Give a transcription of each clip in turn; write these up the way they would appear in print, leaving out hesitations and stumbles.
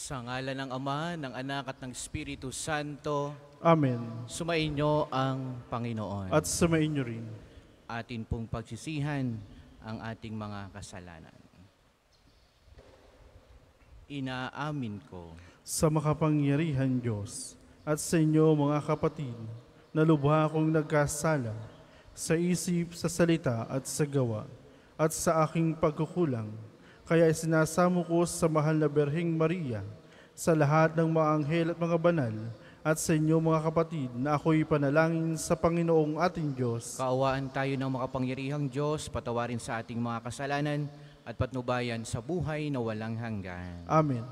Sa ngalan ng Ama, ng Anak at ng Espiritu Santo, Amen. sumainyo ang Panginoon. At sumainyo rin. Atin pong pagsisihan ang ating mga kasalanan. Inaamin ko Sa makapangyarihan Diyos at sa inyo mga kapatid, na lubha akong nagkasala sa isip, sa salita at sa gawa at sa aking pagkukulang. Kaya isinasamo ko sa mahal na Berheng Maria, sa lahat ng mga anghel at mga banal, at sa inyo mga kapatid, na ako'y panalangin sa Panginoong ating Diyos. kaawaan tayo ng makapangyarihang Diyos, patawarin sa ating mga kasalanan at patnubayan sa buhay na walang hanggan. Amen.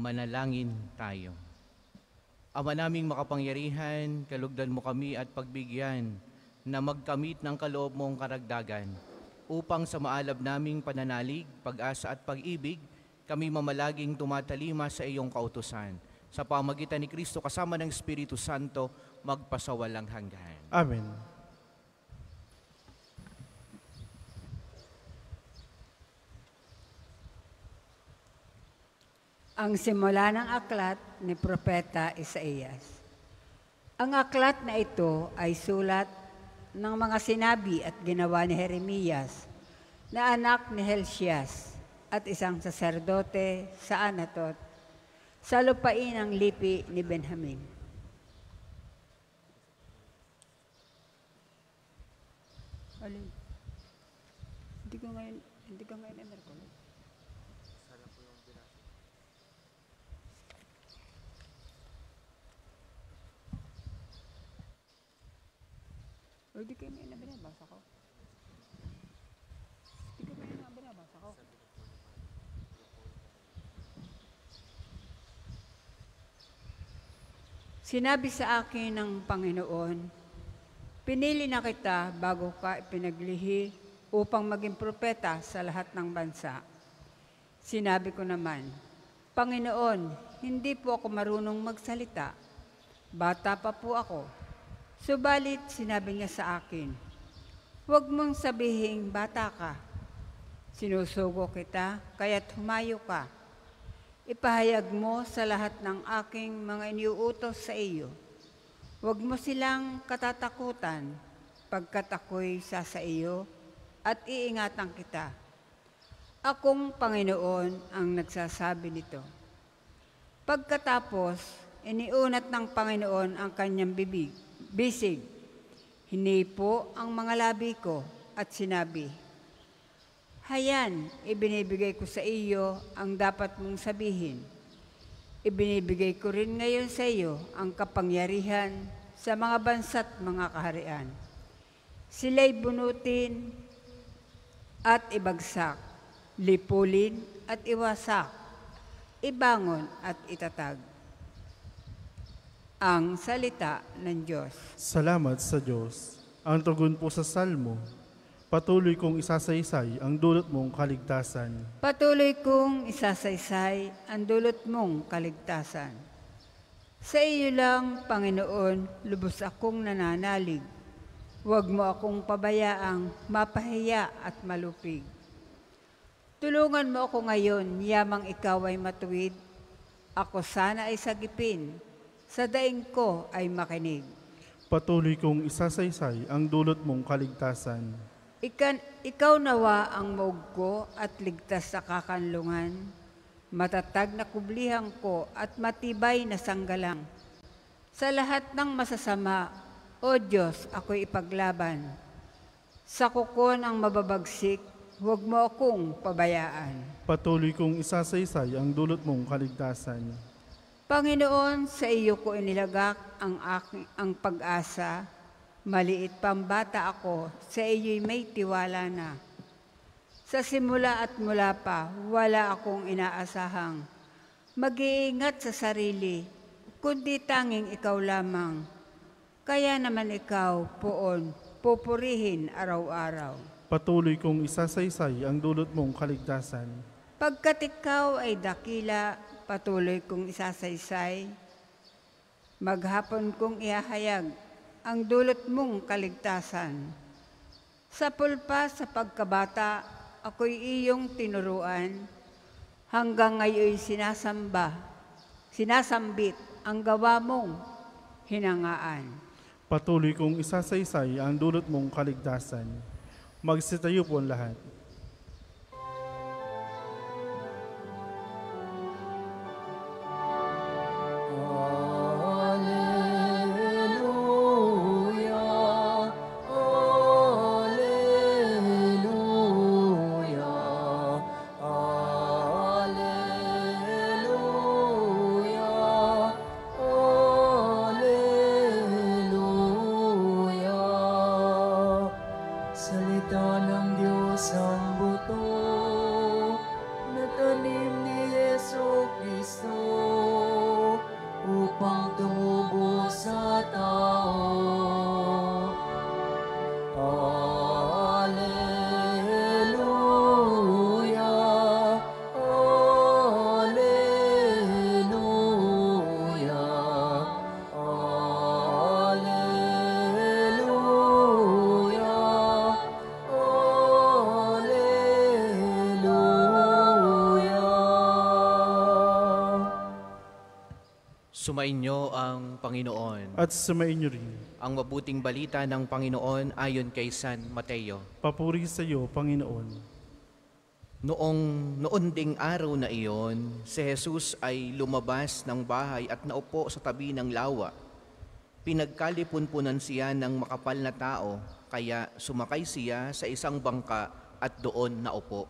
Manalangin tayo. Ama naming makapangyarihan, kalugdan mo kami at pagbigyan na magkamit ng kaloob mong karagdagan upang sa maalab naming pananalig, pag-asa at pag-ibig, kami mamalaging tumatalima sa iyong kautusan. Sa pamagitan ni Kristo kasama ng Espiritu Santo, magpasawalang hanggan. Amen. Ang simula ng aklat ni Propeta Isaías. Ang aklat na ito ay sulat ng mga sinabi at ginawa ni Jeremias, na anak ni Helcias at isang saserdote sa Anatot, sa lupain ng lipi ni Benjamin. Alin? Hindi ko ngayon Merkulis. O, di kayo na binabasa ko. Di kayo na binabasa ko. Sinabi sa akin ng Panginoon, pinili na kita bago ka ipinaglihi upang maging propeta sa lahat ng bansa. Sinabi ko naman, Panginoon, hindi po ako marunong magsalita. Bata pa po ako. Subalit, sinabi niya sa akin, huwag mong sabihing bata ka. Sinusugo kita, kaya't humayo ka. Ipahayag mo sa lahat ng aking mga iniuutos sa iyo. Huwag mo silang katatakutan, pagkat ako'y sa iyo at iingatan kita. Akong Panginoon ang nagsasabi nito. Pagkatapos, iniunat ng Panginoon ang kanyang bisig. Hinipo ang mga labi ko at sinabi, Hayan, ibinibigay ko sa iyo ang dapat mong sabihin. Ibinibigay ko rin ngayon sa iyo ang kapangyarihan sa mga bansa't mga kaharian. Sila'y bunutin at ibagsak, lipulin at iwasak, ibangon at itatag. Ang salita ng Diyos. Salamat sa Diyos. Ang tugon po sa salmo, patuloy kong isasaysay ang dulot mong kaligtasan. Patuloy kong isasaysay ang dulot mong kaligtasan. Sa iyo lang, Panginoon, lubos akong nananalig. Huwag mo akong pabayaang mapahiya at malupig. Tulungan mo ako ngayon, yamang ikaw ay matuwid. Ako sana ay sagipin, sa daing ko ay makinig. Patuloy kong isasaysay ang dulot mong kaligtasan. Ikaw nawa ang maog ko at ligtas sa kakanlungan, matatag na kublihan ko at matibay na sanggalang. Sa lahat ng masasama, O Diyos, ako'y ipaglaban. Sa kuko ng mababagsik, huwag mo akong pabayaan. Patuloy kong isasaysay ang dulot mong kaligtasan. Panginoon, sa iyo ko inilagak ang pag-asa. Maliit pang bata ako, sa iyo'y may tiwala na. Sa simula at mula pa, wala akong inaasahang mag-iingat sa sarili, kundi tanging ikaw lamang. Kaya naman ikaw, poon, pupurihin araw-araw. Patuloy kong isasaysay ang dulot mong kaligtasan. Pagkat ikaw ay dakila, patuloy kong isasaysay. Maghapon kong ihahayag ang dulot mong kaligtasan. Sa pulpa sa pagkabata, ako'y iyong tinuruan. Hanggang ngayon sinasambit ang gawa mong hinangaan. Patuloy kong isasaysay ang dulot mong kaligtasan. Magsitayo po ang lahat. Salita ng Diyos ang buto na tanim ni Yesu Kristo upang tumubo sa tao. Alleluia, Alleluia, Sumainyo ang Panginoon. At sumainyo rin. Ang mabuting balita ng Panginoon ayon kay San Mateo. Papuri sa iyo, Panginoon. Noon ding araw na iyon, si Jesus ay lumabas ng bahay at naupo sa tabi ng lawa. Pinagkalipun-punan siya ng makapal na tao, kaya sumakay siya sa isang bangka at doon naupo.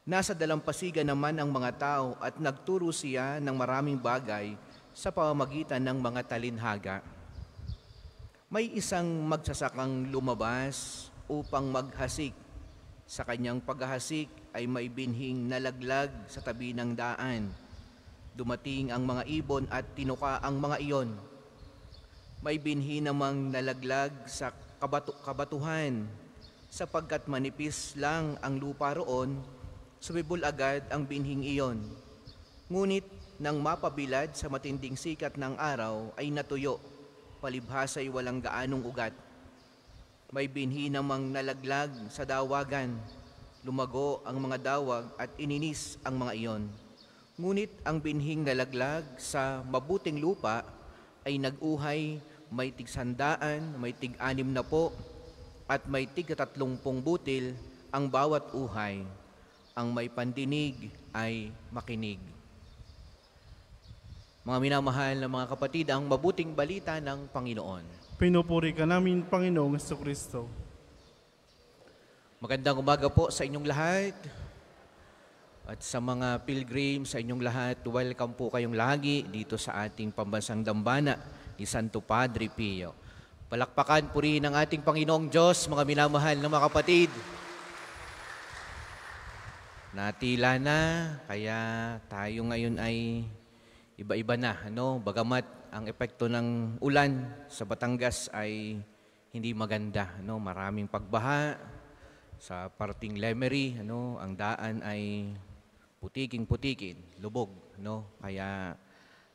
Nasa dalampasigan naman ang mga tao at nagturo siya ng maraming bagay sa pamamagitan ng mga talinhaga. May isang magsasakang lumabas upang maghasik. Sa kanyang paghahasik ay may binhing nalaglag sa tabi ng daan. Dumating ang mga ibon at tinuka ang mga iyon. May binhi namang nalaglag sa kabatuhan, sapagkat manipis lang ang lupa roon, sumibol agad ang binhing iyon. Ngunit nang mapabilad sa matinding sikat ng araw ay natuyo, palibhasa'y walang gaanong ugat. May binhi namang nalaglag sa dawagan, lumago ang mga dawag at ininis ang mga iyon. Ngunit ang binhing nalaglag sa mabuting lupa ay nag-uhay, may tig-100, may tig-60 at may tig-30 butil ang bawat uhay. Ang may pandinig ay makinig. Mga minamahal na mga kapatid, ang mabuting balita ng Panginoon. Pinupuri ka namin, Panginoong Jesucristo. Magandang umaga po sa inyong lahat. At sa mga pilgrim, sa inyong lahat, welcome po kayong lagi dito sa ating pambansang dambana ni Santo Padre Pio. Palakpakan, purihin ang ating Panginoong Diyos, mga minamahal na mga kapatid. Natila na, kaya tayo ngayon ay iba-iba na. Bagamat ang epekto ng ulan sa Batangas ay hindi maganda. Maraming pagbaha sa parting Lemery. Ang daan ay putiking-putikin, lubog. Kaya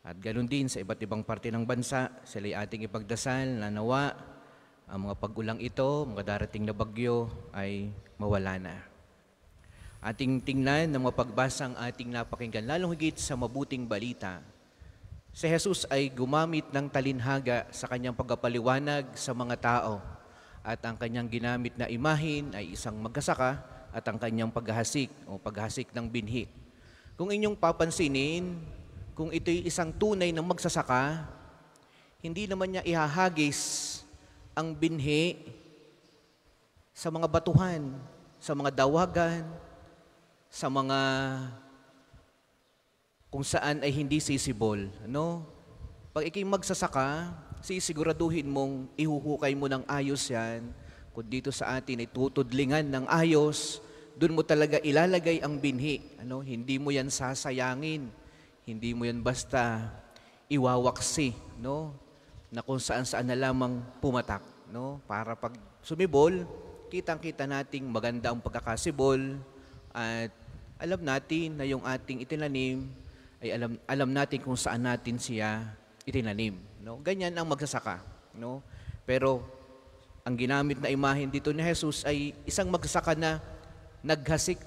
at ganoon din sa iba't ibang parte ng bansa, sila'y ating ipagdasal na nawa ang mga pag-ulang ito, mga darating na bagyo ay mawala na. Ating tingnan ng mapagbasang ating napakinggan, lalong higit sa mabuting balita. Si Jesus ay gumamit ng talinhaga sa kanyang pagpapaliwanag sa mga tao at ang kanyang ginamit na imahin ay isang magsasaka at ang kanyang paghahasik o paghahasik ng binhi. Kung inyong papansinin, kung ito'y isang tunay na magsasaka, hindi naman niya ihahagis ang binhi sa mga batuhan, sa mga dawagan, sa mga kung saan ay hindi sisibol. Ano? Pag ikay magsasaka, sisiguraduhin mong ihuhukay mo ng ayos yan. Kung dito sa atin ay tutudlingan ng ayos, doon mo talaga ilalagay ang binhi. Ano? Hindi mo yan sasayangin. Hindi mo yan basta iwawaksi, no? Na kung saan-saan na lamang pumatak, no? Para pag sumibol, kitang-kita nating maganda ang pagkakasibol at alam natin na yung ating itinanim ay alam natin kung saan natin siya itinanim, no? Ganyan ang magsasaka, no? Pero ang ginamit na imahen dito ni Jesus ay isang magsasaka na naghasik,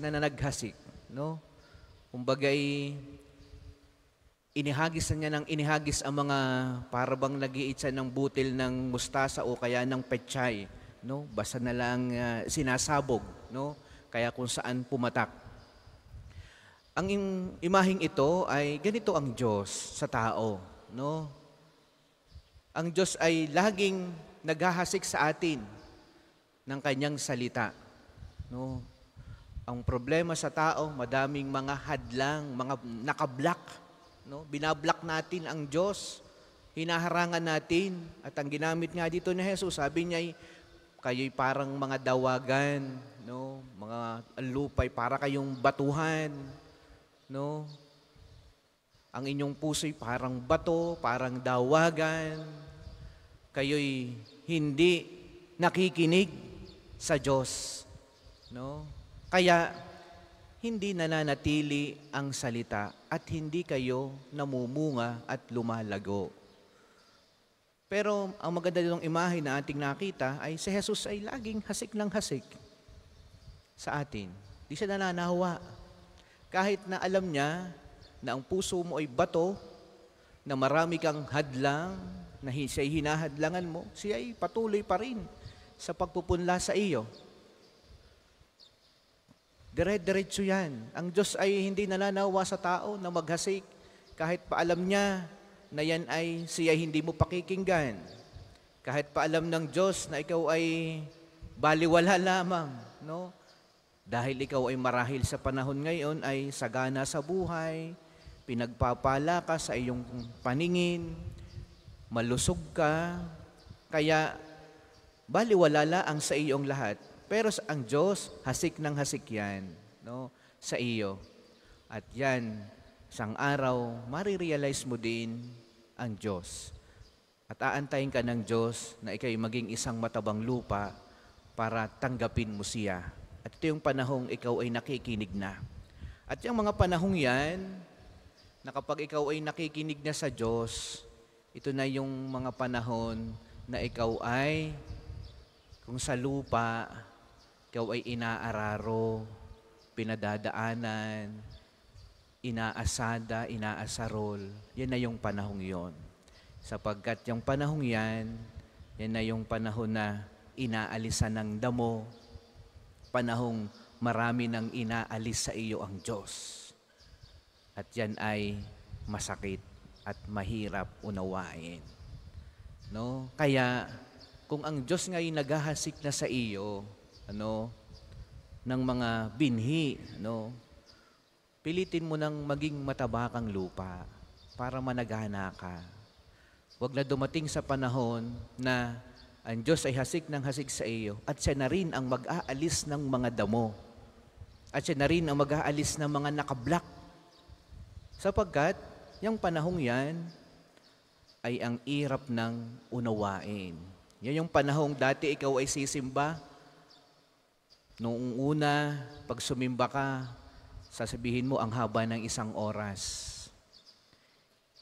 no? Kumbaga'y inihagis na niya ng inihagis ang mga parabang nag-iitsa ng butil ng mustasa o kaya ng pechay, no? Basta na lang sinasabog, no? Kaya kung saan pumatak. Ang imaheng ito ay ganito ang Diyos sa tao, no? Ang Diyos ay laging naghahasik sa atin ng kanyang salita, no? Ang problema sa tao, madaming mga hadlang, mga nakablock, no? Binablock natin ang Diyos, hinaharangan natin, at ang ginamit nga dito ni Jesus, sabi niya, kayo'y parang mga dawagan, no? Mga lupay, para kayong batuhan, no? Ang inyong puso'y parang bato, parang dawagan, kayo'y hindi nakikinig sa Diyos, no? Kaya, hindi nananatili ang salita at hindi kayo namumunga at lumalago. Pero ang maganda ditong imahe na ating nakita ay si Jesus ay laging hasik ng hasik sa atin. Di siya nananawa. Kahit na alam niya na ang puso mo ay bato, na marami kang hadlang, na siya'y hinahadlangan mo, siya ay patuloy pa rin sa pagpupunla sa iyo. Dire-diretso yan. Ang Diyos ay hindi nananawa sa tao na maghasik kahit pa alam niya na yan ay siya hindi mo pakikinggan. Kahit pa alam ng Diyos na ikaw ay baliwala lamang, no? Dahil ikaw ay marahil sa panahon ngayon ay sagana sa buhay, pinagpapala ka sa iyong paningin, malusog ka, kaya baliwala ang sa iyong lahat. Pero ang Diyos, hasik ng hasik yan, no, sa iyo. At yan, isang araw, marirealize mo din ang Diyos. At aantayin ka ng Diyos na ikay maging isang matabang lupa para tanggapin mo siya. At ito yung panahong ikaw ay nakikinig na. At yung mga panahong yan, na kapag ikaw ay nakikinig na sa Diyos, ito na yung mga panahon na ikaw ay, kung sa lupa, ikaw ay inaararo, pinadadaanan, inaasada, inaasarol. Yan na yung panahong yon. Sapagkat yung panahong yan na yung panahon na inaalisan ng damo, panahong marami nang inaalis sa iyo ang Diyos. At yan ay masakit at mahirap unawain. No? Kaya, kung ang Diyos nga'y naghahasik na sa iyo, ng mga binhi, pilitin mo nang maging matabakang lupa para managana ka. Huwag na dumating sa panahon na ang Diyos ay hasik ng hasik sa iyo at siya na rin ang mag-aalis ng mga damo. At siya na rin ang mag-aalis ng mga nakablak. Sapagkat, yung panahong yan ay ang irap ng unawain. Yan yung panahong dati ikaw ay sisimba. Noong una, pag sumimba ka, sasabihin mo ang haba ng 1 oras.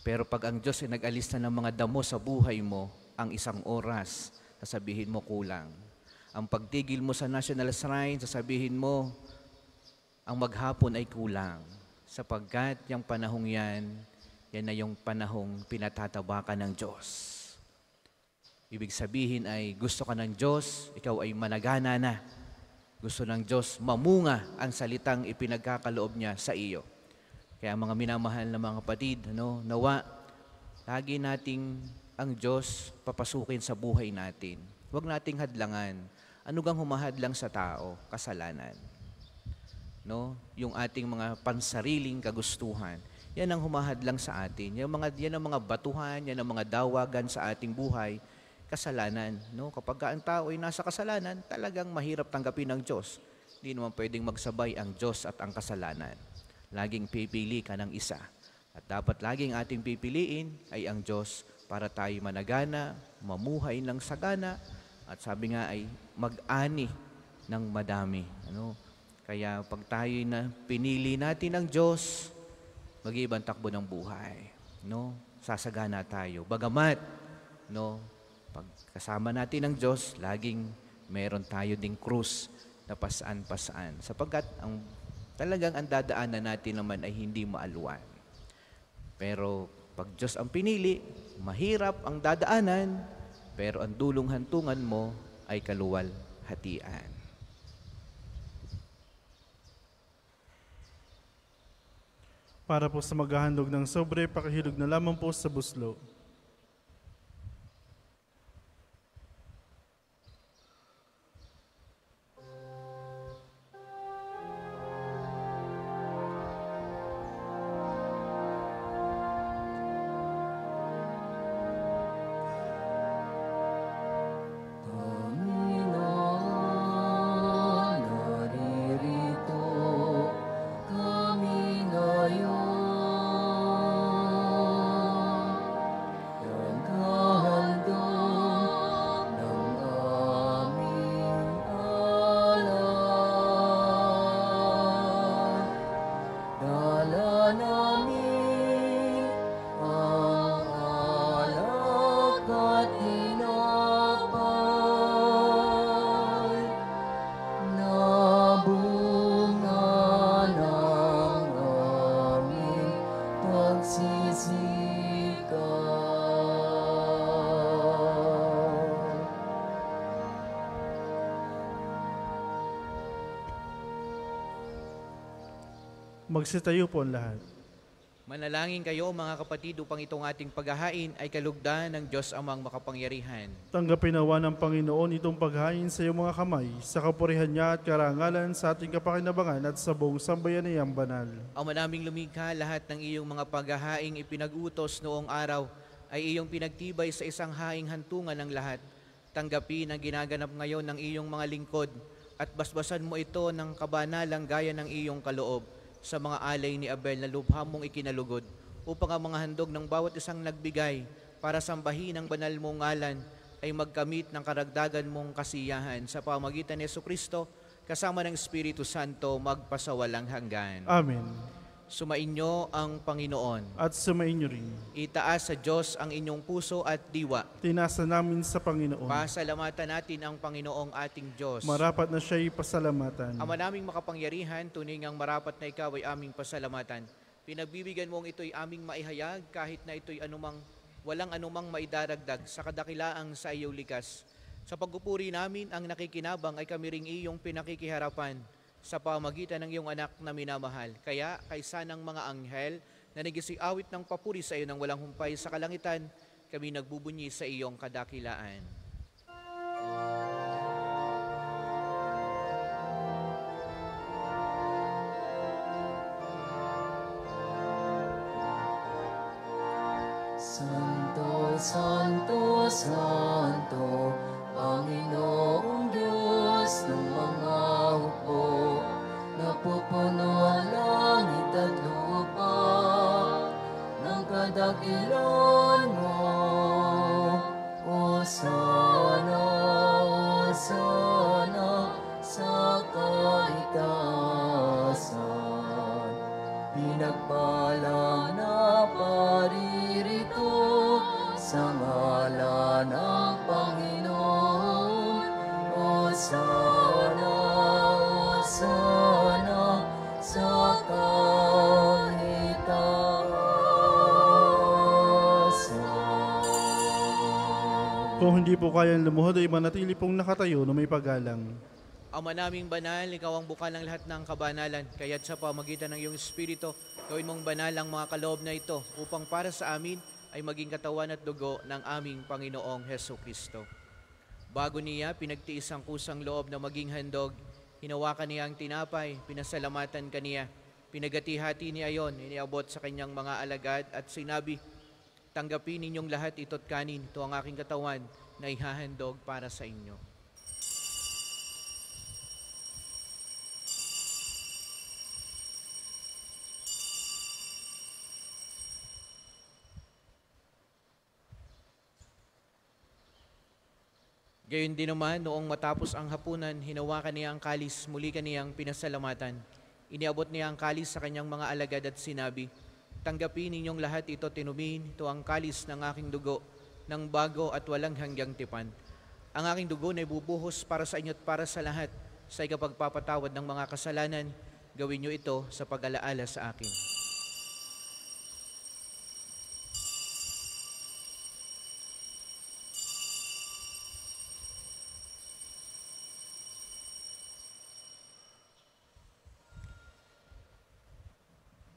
Pero pag ang Diyos ay nag-alis na ng mga damo sa buhay mo, ang 1 oras, sasabihin mo kulang. Ang pagtigil mo sa National Shrine, sasabihin mo, ang maghapon ay kulang. Sapagkat yung panahong yan na yung panahong pinatatabakan ng Diyos. Ibig sabihin ay gusto ka ng Diyos, ikaw ay managana na. Gusto ng Diyos mamunga ang salitang ipinagkakaloob niya sa iyo. Kaya mga minamahal na mga kapatid, nawa, lagi nating ang Diyos papasukin sa buhay natin. Huwag nating hadlangan. Ano gang humahadlang sa tao? Kasalanan. No? Yung ating mga pansariling kagustuhan. Yan ang humahadlang sa atin. Yan ang mga batuhan, yan ang mga dawagan sa ating buhay. Kasalanan. No? Kapag ang tao ay nasa kasalanan, talagang mahirap tanggapin ng Diyos. Hindi naman pwedeng magsabay ang Diyos at ang kasalanan. Laging pipili ka ng isa. At dapat laging ating pipiliin ay ang Diyos para tayo managana, mamuhay ng sagana, at sabi nga ay mag-ani ng madami. Ano? Kaya pag tayo na pinili natin ng Diyos, mag-iibang takbo ng buhay. No? Sasagana tayo. Bagamat, no, pag kasama natin ng Diyos, laging meron tayo ding krus na pasaan-pasaan. Sapagkat talagang ang dadaanan natin naman ay hindi maalwan. Pero pag Diyos ang pinili, mahirap ang dadaanan, pero ang dulong hantungan mo ay kaluwalhatian. Para po sa maghahandog ng sobre, pakihilog na lamang po sa buslo. Panginoon, naririto kami ngayon. Naghahandog ng aming alay. Dala namin ang alak at tinapay na bunga ng aming pagsisikaw. Magsitayo po ang lahat. Manalangin kayo mga kapatid upang itong ating paghahain ay kalugdan ng Diyos amang makapangyarihan. Tanggapin nawa ng Panginoon itong paghain sa iyong mga kamay, sa kapurihan niya at karangalan sa ating kapakinabangan at sa buong sambayanayang banal. Ang manaming lumikha, lahat ng iyong mga paghahaing ipinag-utos noong araw ay iyong pinagtibay sa isang haing hantungan ng lahat. Tanggapin ang ginaganap ngayon ng iyong mga lingkod at basbasan mo ito ng kabanalang gaya ng iyong kaloob sa mga alay ni Abel na lubha mong ikinalugod upang ang mga handog ng bawat isang nagbigay para sambahin ang banal mong ngalan ay magkamit ng karagdagan mong kasiyahan sa pamagitan ni Jesucristo kasama ng Espiritu Santo magpasawalang hanggan. Amen. Sumainyo ang Panginoon. At sumainyo rin. Itaas sa Diyos ang inyong puso at diwa. Tinasa namin sa Panginoon. Pasalamatan natin ang Panginoong ating Diyos. Marapat na siya'y pasalamatan. Ama naming makapangyarihan, tunay ngang marapat na ikaw ay aming pasalamatan. Pinagbibigyan mong ito'y aming maihayag kahit na ito'y walang anumang maidaragdag sa kadakilaang sa iyong likas. Sa pagpupuri namin, ang nakikinabang ay kami ring iyong pinakikiharapan sa pamagitan ng iyong anak na minamahal. Kaya, kaysa ng mga anghel na nagisiawit ng papuri sa iyo ng walang humpay sa kalangitan, kami nagbubunyi sa iyong kadakilaan. Santo, Santo, Santo, Panginoong Diyos ng mga hukbo, napupuno ang langit at lupa ng kadakilan mo. Hosana, Hosana sa kaitaasan. Pinagpala na paririto sa ngalan ng Panginoon. Hosana, Hosana sa kaitaasan. Kung hindi po kayang lumuhod ay manatili pong nakatayo na may paggalang. Ama naming banal, ikaw ang bukal ng lahat ng kabanalan, kaya't sa pamagitan ng iyong Espiritu, gawin mong banal ang mga kaloob na ito upang para sa amin ay maging katawan at dugo ng aming Panginoong Heso Kristo. Bago niya pinagtiis ang kusang loob na maging handog, hinawakan niya ang tinapay, pinasalamatan kaniya, pinagati-hati niya yon, iniabot sa kanyang mga alagad at sinabi, "Tanggapin ninyong lahat ito't kanin, ito ang aking katawan na ihahandog para sa inyo." Gayon din naman, noong matapos ang hapunan, hinawakan niya ang kalis, muli kaniyang pinasalamatan. Iniabot niya ang kalis sa kanyang mga alagad at sinabi, "Tanggapin ninyong lahat ito, tinumin, ito ang kalis ng aking dugo, ng bago at walang hanggang tipan. Ang aking dugo na ibubuhos para sa inyo at para sa lahat, sa ikapagpapatawad ng mga kasalanan. Gawin niyo ito sa pag-alaala sa akin."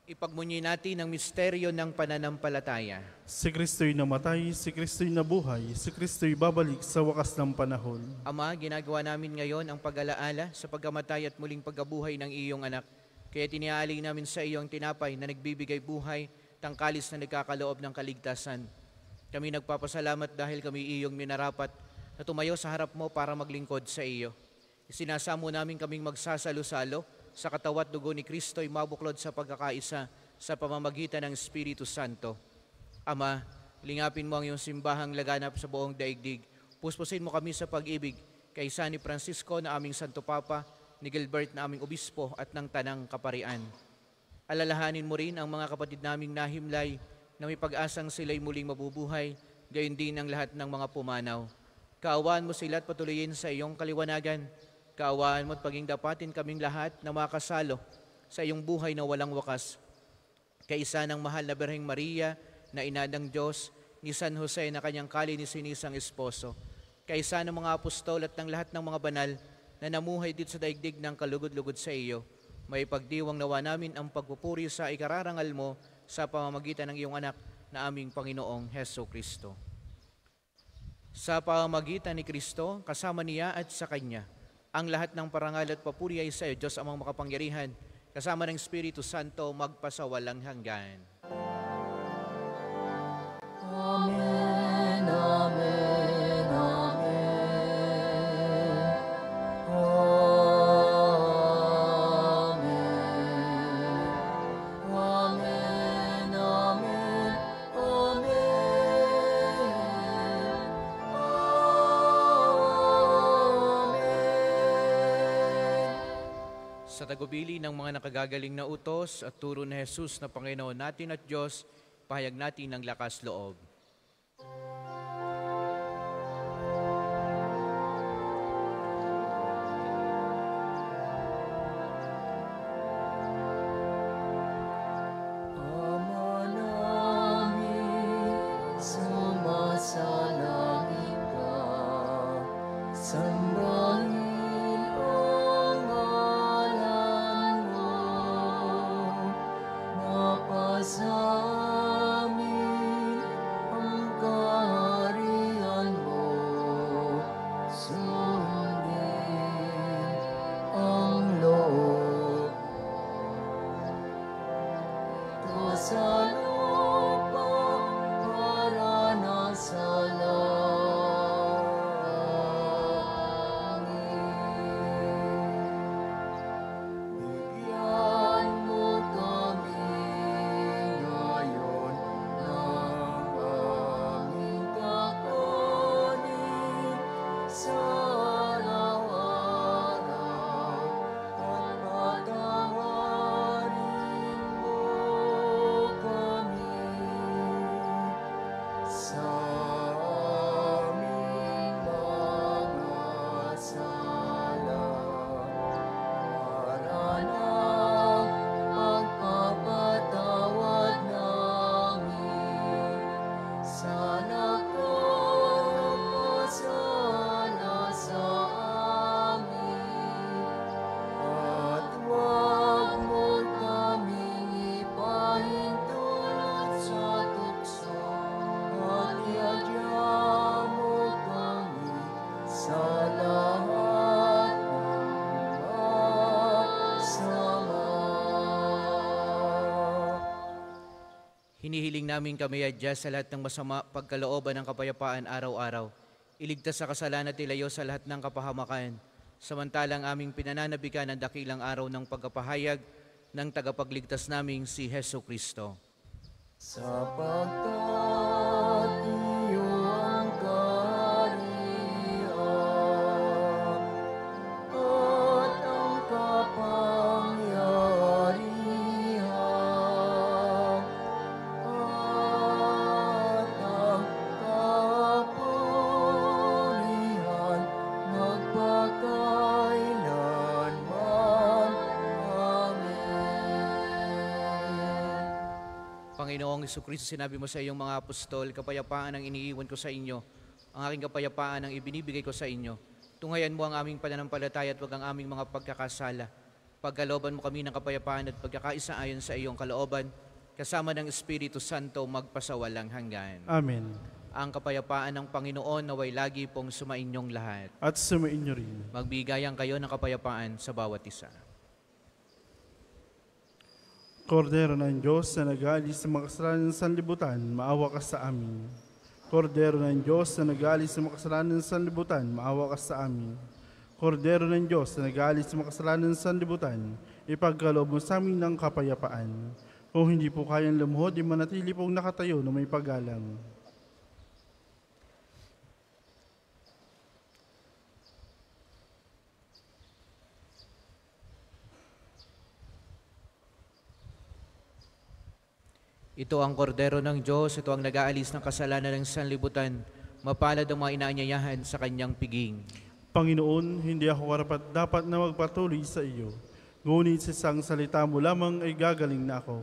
Ipagmunyi natin ang misteryo ng pananampalataya. Si Kristo'y namatay, si Kristo'y nabuhay, si Kristo'y babalik sa wakas ng panahon. Ama, ginagawa namin ngayon ang pag-alaala sa pagkamatay at muling pagkabuhay ng iyong anak. Kaya tiniaalay namin sa iyo ang tinapay na nagbibigay buhay, tangkalis na nagkakaloob ng kaligtasan. Kami nagpapasalamat dahil kami iyong minarapat na tumayo sa harap mo para maglingkod sa iyo. Isinasamo namin kaming magsasalo-salo sa katawan at dugo ni Kristo'y mabuklod sa pagkakaisa sa pamamagitan ng Espiritu Santo. Ama, lingapin mo ang iyong simbahang laganap sa buong daigdig. Puspusin mo kami sa pag-ibig kay San ni Francisco na aming Santo Papa, ni Gilbert na aming Obispo at ng Tanang Kaparian. Alalahanin mo rin ang mga kapatid naming nahimlay na may pag-asang sila'y muling mabubuhay, gayon din ang lahat ng mga pumanaw. Kaawaan mo sila at patuloyin sa iyong kaliwanagan. Kaawaan mo at paging dapatin kaming lahat na makasalo sa iyong buhay na walang wakas. Kaisa ng mahal na Birheng Maria na ina ng Diyos, ni San Jose na kanyang kalinisinang esposo, kaisa ng mga apostol at ng lahat ng mga banal na namuhay dito sa daigdig ng kalugod-lugod sa iyo, may pagdiwang nawa namin ang pagpupuri sa ikararangal mo sa pamamagitan ng iyong anak na aming Panginoong Heso Kristo. Sa pamamagitan ni Kristo, kasama niya at sa Kanya, ang lahat ng parangal at papuri ay sa iyo, Diyos amang makapangyarihan, kasama ng Espiritu Santo, magpasawalang hanggan. Amen, amen, amen. Amen. Amen, amen, amen. Sa tagubili ng mga nakagagaling na utos at turo ni Jesus na Panginoon natin at Diyos, pahayag natin ng lakas loob. Ama namin, sumasalangit ka, sambahin ang ngalan mo, mapasamin ang kaharian mo, sundin ang loob ito sa lupa para na sa langit. Bigyan mo kami ngayon ng aming kakanin sa araw-araw at patawarin mo kami Hinihiling namin kami adya sa lahat ng masama pagkalooban ng kapayapaan araw-araw. Iligtas sa kasalanan at ilayo sa lahat ng kapahamakan. Samantalang aming pinananabikan ang dakilang araw ng pagkapahayag ng tagapagligtas naming si Hesu Kristo. Sapagkat iyo ang kaharian at ang kapangyarihan at ang kapurihan magpakailanman. Amen. Panginoong Jesucristo, sinabi mo sa iyong mga apostol, kapayapaan ang iniiwan ko sa inyo, ang aking kapayapaan ang ibinibigay ko sa inyo. Tunghayan mo ang aming pananampalataya at huwag ang aming mga pagkakasala. Pagkalooban mo kami ng kapayapaan at pagkakaisa ayon sa iyong kalooban, kasama ng Espiritu Santo magpasawalang hanggan. Amen. Ang kapayapaan ng Panginoon naway lagi pong sumainyong lahat. At sumain niyo rin. Magbigayan kayo ng kapayapaan sa bawat isa. Kordero ng Diyos na nag-aalis sa mga kasalanan ng sanlibutan, maawa ka sa amin. Kordero ng Diyos na nag-aalis sa mga kasalanan ng sanlibutan, maawa ka sa amin. Kordero ng Diyos na nag-aalis sa mga kasalanan ng sanlibutan, ipagkaloob mo sa amin ng kapayapaan. Kung hindi po kayang lumuhod, di manatili pong nakatayo na may paggalang. Ito ang kordero ng Diyos, ito ang nag-aalis ng kasalanan ng sanlibutan. Mapalad ang mga inaanyayahan sa kanyang piging. Panginoon, hindi ako karapat dapat na magpatuloy sa iyo. Ngunit sa isang salita mo lamang ay gagaling na ako.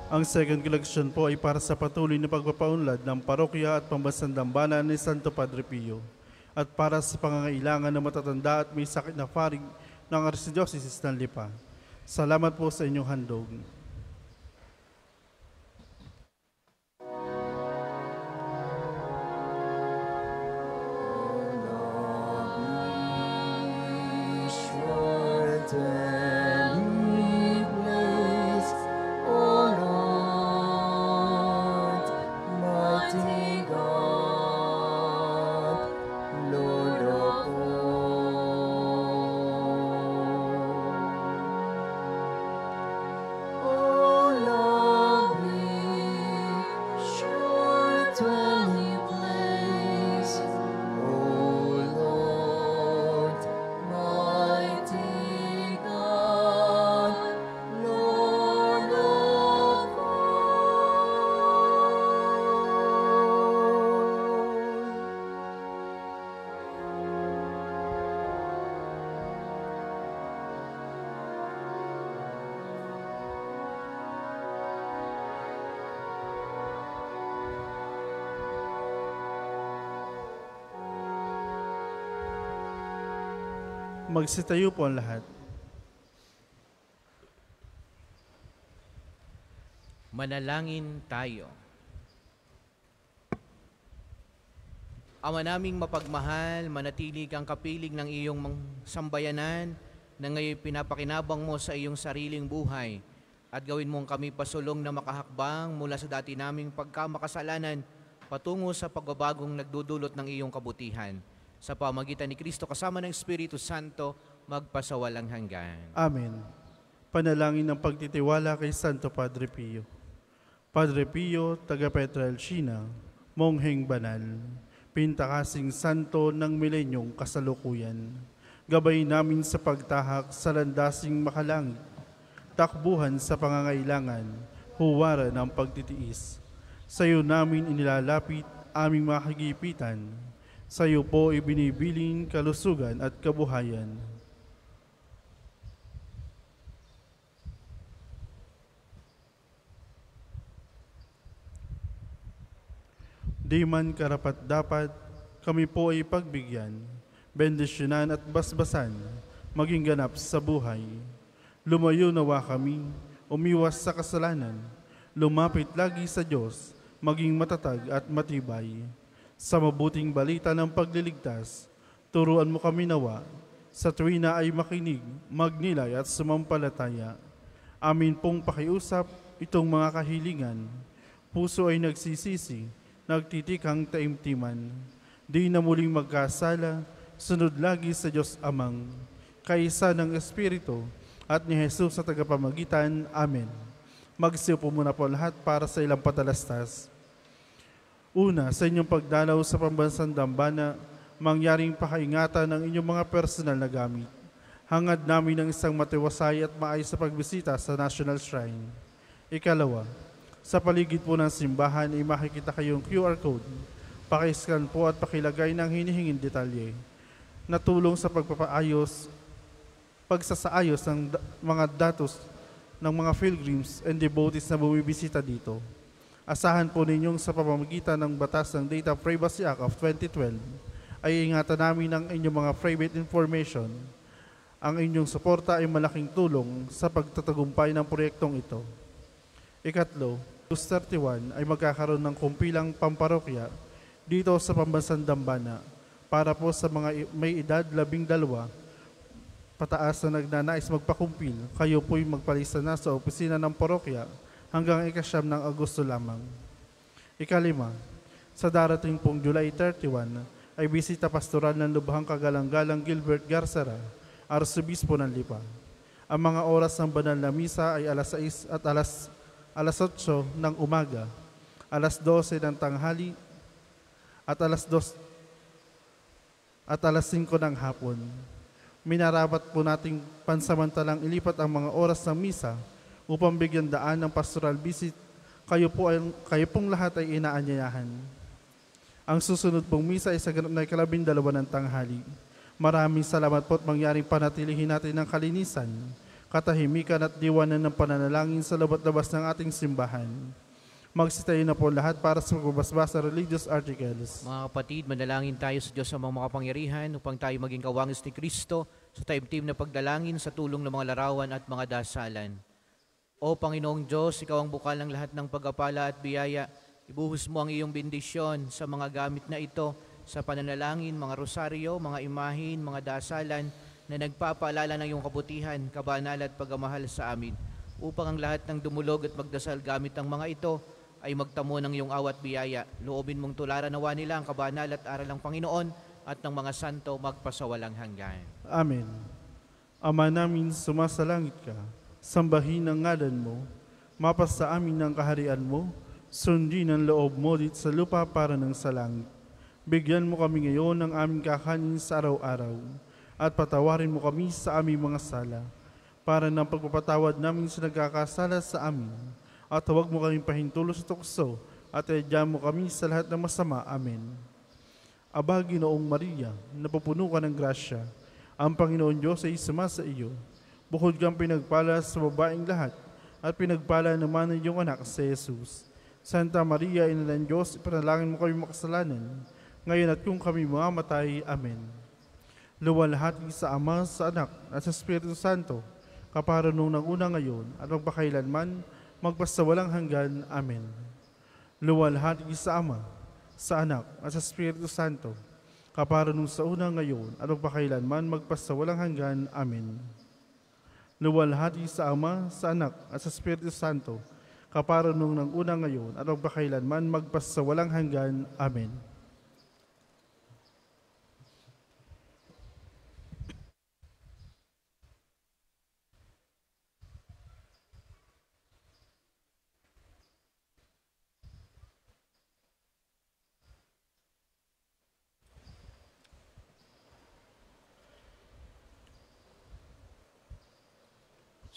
Ang second collection po ay para sa patuloy na pagpapaunlad ng parokya at pambansang dambana ni Santo Padre Pio at para sa pangangailangan ng matatanda at may sakit na farig ng Archdiocese ng Lipa. Salamat po sa inyong handog. O Magsitayo po ang lahat. Manalangin tayo. Ama naming mapagmahal, manatili kang kapiling ng iyong sambayanan na ngayon pinapakinabang mo sa iyong sariling buhay at gawin mong kami pasulong na makahakbang mula sa dati naming pagkamakasalanan patungo sa pagbabagong nagdudulot ng iyong kabutihan. Sa pamagitan ni Kristo kasama ng Espiritu Santo, magpasawalang hanggan. Amen. Panalangin ng pagtitiwala kay Santo Padre Pio. Padre Pio, taga Pietrelcina, mongheng banal, pintakasing santo ng milenyong kasalukuyan. Gabay namin sa pagtahak sa landasing makalangit, takbuhan sa pangangailangan, huwaran ng pagtitiis. Sa iyo namin inilalapit aming mga kagipitan. Sa iyo po ibinibiling kalusugan at kabuhayan. Di man karapat-dapat, kami po ay pagbigyan, bendisyonan at basbasan, maging ganap sa buhay. Lumayo nawa kami, umiwas sa kasalanan, lumapit lagi sa Diyos, maging matatag at matibay. Sa mabuting balita ng pagliligtas, turuan mo kami nawa, sa tuwina ay makinig, magnilay at sumampalataya. Amin pong pakiusap itong mga kahilingan, puso ay nagsisisi, nagtitikang taimtiman. Di na muling magkasala, sunod lagi sa Diyos Amang, kaisa ng Espiritu, at ni Jesus sa tagapamagitan. Amen. Magsiupo muna po lahat para sa ilang patalastas. Una, sa inyong pagdalaw sa pambansang dambana, mangyaring pakaingatan ng inyong mga personal na gamit. Hangad namin ng isang matiwasay at maayos sa pagbisita sa National Shrine. Ikalawa, sa paligid po ng simbahan ay makikita kayong QR code. Pakiscan po at pakilagay ng hinihinging detalye na tulong sa pagsasaayos ng mga datos ng mga pilgrims and devotees na bumibisita dito. Asahan po ninyong sa pamamagitan ng batas ng Data Privacy Act of 2012 ay ingatan namin ang inyong mga private information. Ang inyong suporta ay malaking tulong sa pagtatagumpay ng proyektong ito. Ikatlo, August 31 ay magkakaroon ng kumpilang pamparokya dito sa pambansang Dambana para po sa mga may edad 12 pataas na nagnanais magpakumpil. Kayo po'y magpalista na sa opisina ng parokya hanggang ika-9 ng Agosto lamang. Ikalima, sa darating pong July 31 ay bisita pastoral ng Lubhang Kagalang-galang Gilbert Garsara, Arsobispo ng Lipa. Ang mga oras ng banal na misa ay alas 6 at alas 8 ng umaga, alas 12 ng tanghali, at alas 5 ng hapon. Minarapat po nating pansamantalang ilipat ang mga oras ng misa upang bigyan daan ng pastoral visit. Kayo pong lahat ay inaanyayahan. Ang susunod pong misa ay sa ganap na 12 ng tanghali. Maraming salamat po at mangyaring panatilihin natin ng kalinisan, katahimikan at diwanan ng pananalangin sa labat-labas ng ating simbahan. Magsitayo na po lahat para sa pagbabasa religious articles. Mga kapatid, manalangin tayo sa Diyos sa mga makapangyarihan upang tayo maging kawangis ni Kristo sa taimtim na pagdalangin sa tulong ng mga larawan at mga dasalan. O Panginoong Diyos, Ikaw ang bukal ng lahat ng pagpapala at biyaya. Ibuhos mo ang iyong bendisyon sa mga gamit na ito, sa pananalangin, mga rosaryo, mga imahin, mga dasalan na nagpapaalala ng iyong kabutihan, kabanal at pagmamahal sa amin, upang ang lahat ng dumulog at magdasal gamit ang mga ito ay magtamo ng iyong awat biyaya. Loobin mong tularan nawa nila ang kabanal at aral ng Panginoon at ng mga santo magpasawalang hanggan. Amen. Ama namin, sumasalangit ka, sambahin ang ngalan mo, mapasa amin ang kaharian mo, sundin ang loob mo dito sa lupa para ng sa langit. Bigyan mo kami ngayon ng aming kakanin sa araw-araw, at patawarin mo kami sa aming mga sala, para ng pagpapatawad namin sa nagkakasala sa amin. At huwag mo kaming pahintulo sa tukso, at iadya mo kami sa lahat ng masama. Amen. Aba, Ginoong Maria, napupuno ka ng grasya, ang Panginoon Diyos ay sumasa iyo. Bukod kang pinagpala sa babaeng lahat, at pinagpala naman ng iyong anak sa Jesus. Santa Maria, Ina ng Diyos, ipanalangin mo kami makasalanan, ngayon at kung kami mamamatay. Amen. luwalhati sa Ama, sa Anak, at sa Espiritu Santo, kapara nung una ngayon, at magpakailanman, magpasawalang hanggan. Amen. Luwalhati sa Ama, sa Anak, at sa Espiritu Santo, kapara nung sa una ngayon, at magpakailanman, magpasawalang hanggan. Amen. Luwalhati sa Ama, sa Anak, at sa Espiritu Santo, kapara nung una ngayon, at magpakailanman, magpasawalang hanggan. Amen.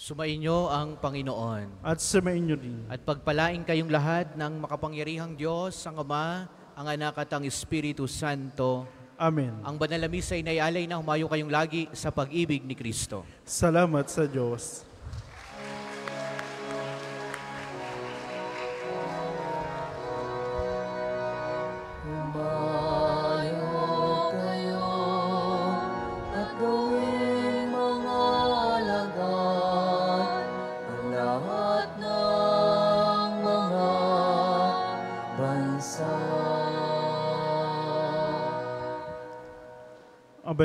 Sumainyo ang Panginoon. At sumainyo din. At pagpalain kayong lahat ng makapangyarihang Diyos, ang Ama, ang Anak at ang Espiritu Santo. Amen. Ang banal na misa ay naialay na humayo kayong lagi sa pag-ibig ni Kristo. Salamat sa Diyos. Humayo kayo at gawing mga alagad ang lahat ng mga bansa. Ang